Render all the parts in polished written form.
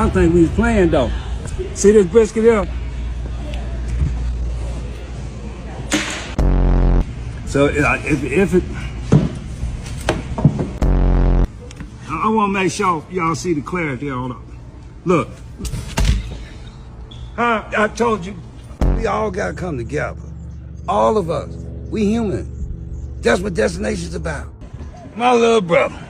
Y'all think we was playing though. See this brisket here? So if it, I want to make sure y'all see the clarity. Hold on. Look, I told you, we all gotta come together. All of us, we human. That's what Destination's about. My little brother.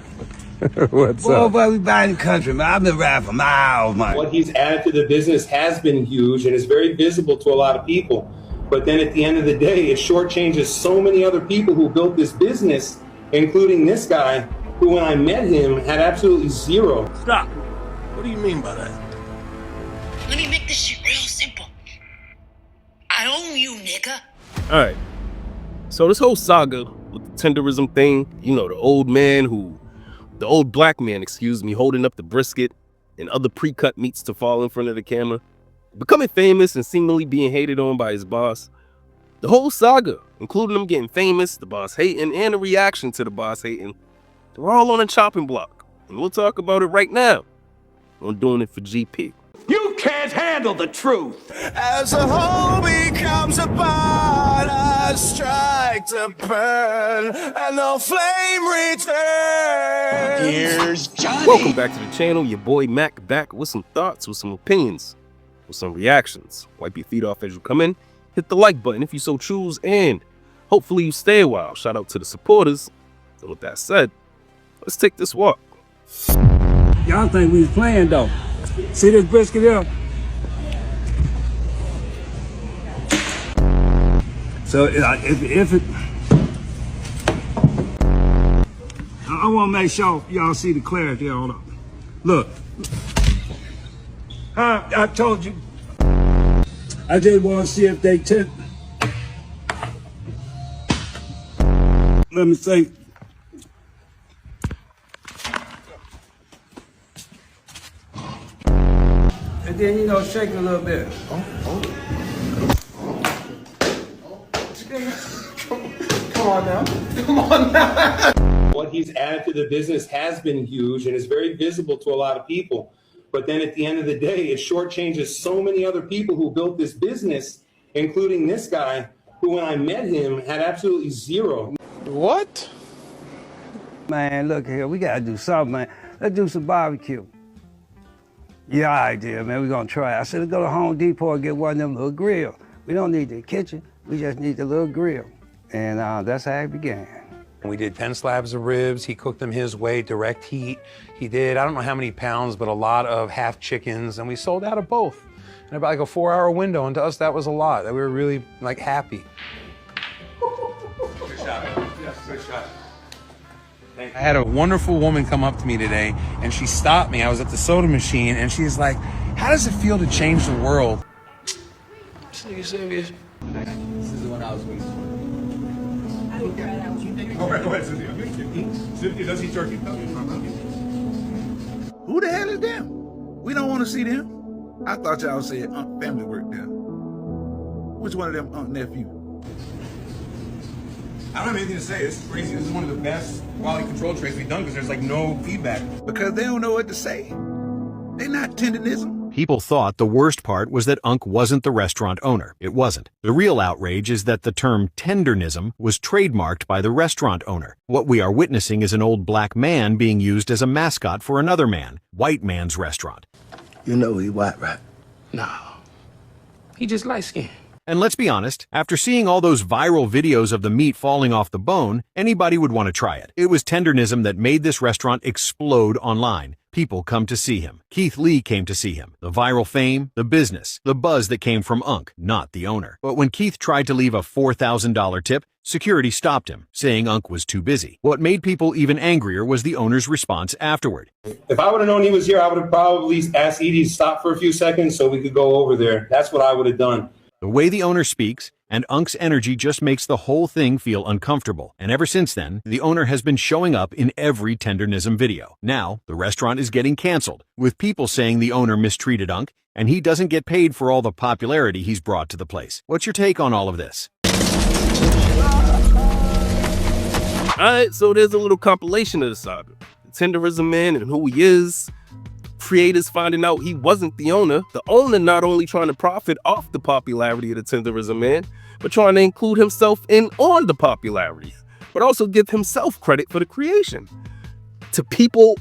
What's up? Boy, we buying the country, man. I've been riding for miles, man. What he's added to the business has been huge and is very visible to a lot of people. But then at the end of the day, it shortchanges so many other people who built this business, including this guy, who when I met him had absolutely zero. Stop. What do you mean by that? Let me make this shit real simple. I own you, nigga. Alright. So this whole saga with the tenderism thing, you know, the old black man, holding up the brisket and other pre-cut meats to fall in front of the camera, becoming famous and seemingly being hated on by his boss. The whole saga, including him getting famous, the boss hating, and the reaction to the boss hating, they're all on a chopping block. And we'll talk about it right now on Doing It for GP. You can't handle the truth. As the whole becomes a part, I strike to burn, and the flame returns. Here's Johnny. Welcome back to the channel. Your boy Mac back with some thoughts, with some opinions, with some reactions. Wipe your feet off as you come in. Hit the like button if you so choose, and hopefully you stay a while. Shout out to the supporters. And with that said, let's take this walk. Y'all think we was playing though. See this brisket here? So if it, I want to make sure y'all see the clarity. Hold on. Look, I told you. I just want to see if they took. Let me think. And then, you know, shake it a little bit. Come on now. Come on now. What he's added to the business has been huge and is very visible to a lot of people. But then at the end of the day, it shortchanges so many other people who built this business, including this guy, who when I met him had absolutely zero. What? Man, look here, we gotta do something, man. Let's do some barbecue. Yeah, idea, man. We're gonna try it. I said, let's go to Home Depot and get one of them little grills. We don't need the kitchen. We just need the little grill. And that's how it began. We did 10 slabs of ribs. He cooked them his way, direct heat. He did, I don't know how many pounds, but a lot of half chickens, and we sold out of both in about like a 4-hour window. And to us, that was a lot. We were really like happy. Good shot. Yeah, good shot. I had a wonderful woman come up to me today, and she stopped me. I was at the soda machine, and she's like, how does it feel to change the world? This nigga serious. This is the one I was waiting for. Cynthia, does he turkey? Who the hell is them? We don't want to see them. I thought y'all said family work there. Which one of them nephew? I don't have anything to say. This is crazy. This is one of the best quality control trades we've done because there's like no feedback. Because they don't know what to say. They not tendernism. People thought the worst part was that Unc wasn't the restaurant owner. It wasn't. The real outrage is that the term tendernism was trademarked by the restaurant owner. What we are witnessing is an old black man being used as a mascot for another man, white man's restaurant. You know he white, right? No, he just light-skinned. And let's be honest, after seeing all those viral videos of the meat falling off the bone, anybody would want to try it. It was tendernism that made this restaurant explode online. People come to see him. Keith Lee came to see him. The viral fame, the business, the buzz that came from Unc, not the owner. But when Keith tried to leave a $4,000 tip, security stopped him, saying Unc was too busy. What made people even angrier was the owner's response afterward. If I would have known he was here, I would have probably asked Edie to stop for a few seconds so we could go over there. That's what I would have done. The way the owner speaks and Unc's energy just makes the whole thing feel uncomfortable. And ever since then, the owner has been showing up in every tendernism video. Now, the restaurant is getting canceled, with people saying the owner mistreated Unc and he doesn't get paid for all the popularity he's brought to the place. What's your take on all of this? Alright, so there's a little compilation of the saga. The tenderism man and who he is, creators finding out he wasn't the owner not only trying to profit off the popularity of the Tendernism man, but trying to include himself in on the popularity, but also give himself credit for the creation. To people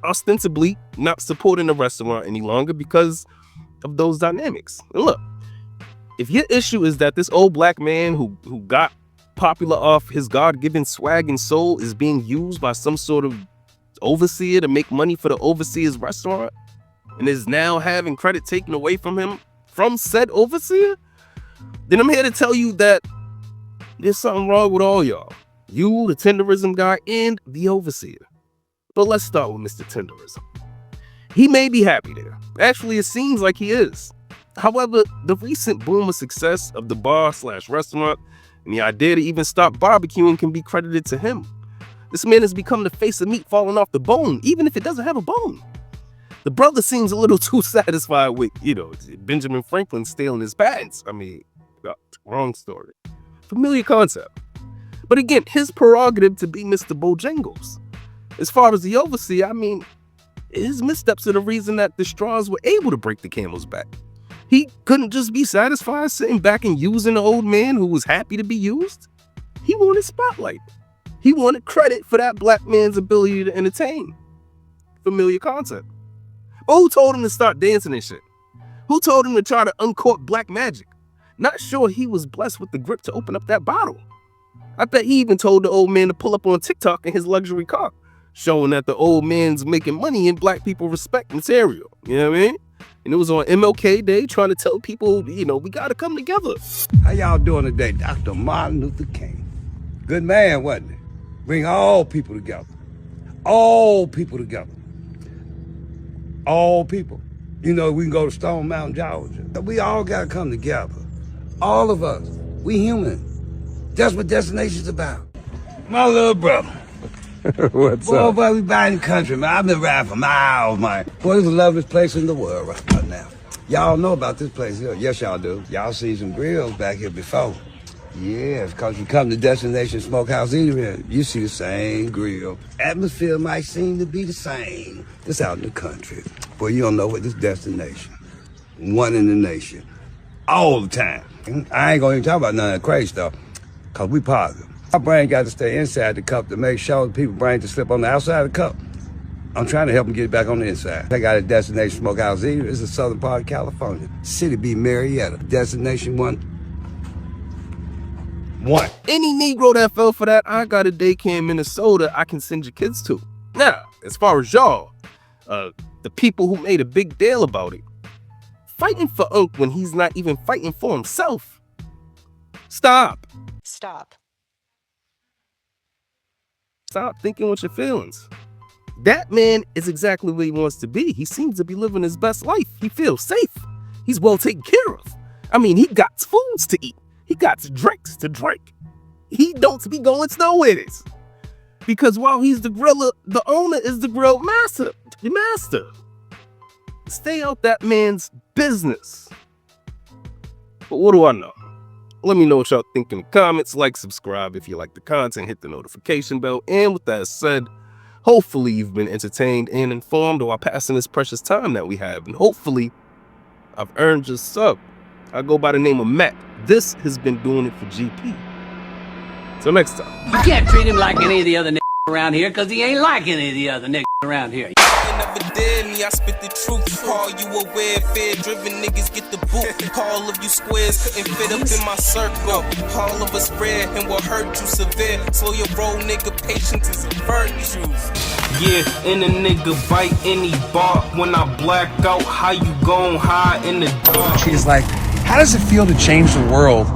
ostensibly not supporting the restaurant any longer because of those dynamics. And look, if your issue is that this old black man who got popular off his God-given swag and soul is being used by some sort of overseer to make money for the overseer's restaurant and is now having credit taken away from him from said overseer, then I'm here to tell you that there's something wrong with all y'all. You, the Tenderism guy, and the overseer. But let's start with Mr. Tenderism. He may be happy there. Actually, it seems like he is. However, the recent boom of success of the bar/restaurant and the idea to even stop barbecuing can be credited to him. This man has become the face of meat falling off the bone, even if it doesn't have a bone. The brother seems a little too satisfied with, Benjamin Franklin stealing his patents. Wrong story. Familiar concept. But again, his prerogative to be Mr. Bojangles. As far as the overseer, his missteps are the reason that the straws were able to break the camel's back. He couldn't just be satisfied sitting back and using the old man who was happy to be used. He wanted spotlight. He wanted credit for that black man's ability to entertain. Familiar concept. But who told him to start dancing and shit? Who told him to try to uncork black magic? Not sure he was blessed with the grip to open up that bottle. I bet he even told the old man to pull up on TikTok in his luxury car, showing that the old man's making money and black people respect material. You know what I mean? And it was on MLK Day trying to tell people, we gotta come together. How y'all doing today? Dr. Martin Luther King. Good man, wasn't he? Bring all people together. All people together. All people. We can go to Stone Mountain, Georgia. We all gotta come together. All of us. We human. That's what Destination's about. My little brother. What's up? Boy, we by in the country, man. I've been riding for miles, man. Boy, this is the loveliest place in the world right now. Y'all know about this place here. Yes, y'all do. Y'all seen some grills back here before. Yeah, because you come to Destination Smokehouse Eatery, you see the same grill. Atmosphere might seem to be the same. It's out in the country. Boy, you don't know what this destination. One in the nation. All the time. I ain't gonna even talk about none of that crazy stuff, because we positive. Our brain got to stay inside the cup to make sure the people's brain to slip on the outside of the cup. I'm trying to help them get it back on the inside. I got a Destination Smokehouse Eatery. It's the southern part of California. City be Marietta. Destination one. Any Negro that fell for that, I got a daycare in Minnesota I can send your kids to. Now, as far as y'all, the people who made a big deal about it, fighting for Unc when he's not even fighting for himself. Stop. Stop Thinking with your feelings. That man is exactly where he wants to be. He seems to be living his best life. He feels safe. He's well taken care of. He got foods to eat. He got drinks to drink. He don't be going nowhere. Because while he's the griller, the owner is the grill master. The master. Stay out that man's business. But what do I know? Let me know what y'all think in the comments. Like, subscribe if you like the content, hit the notification bell. And with that said, hopefully you've been entertained and informed while passing this precious time that we have. And hopefully I've earned your sub. I go by the name of Matt. This has been doing it for GP. Till next time. You can't treat him like any of the other niggas around here, because he ain't like any of the other niggas around here. Never did me, I spit the truth. Call you aware, fear-driven niggas get the boot. All of you squares couldn't fit up in my circle. All of us rare and will hurt you severe. Slow your roll, nigga, patience is a virtue. Yeah, and a nigga bite any bark. When I black out, how you gon' hide in the dark? She's like, how does it feel to change the world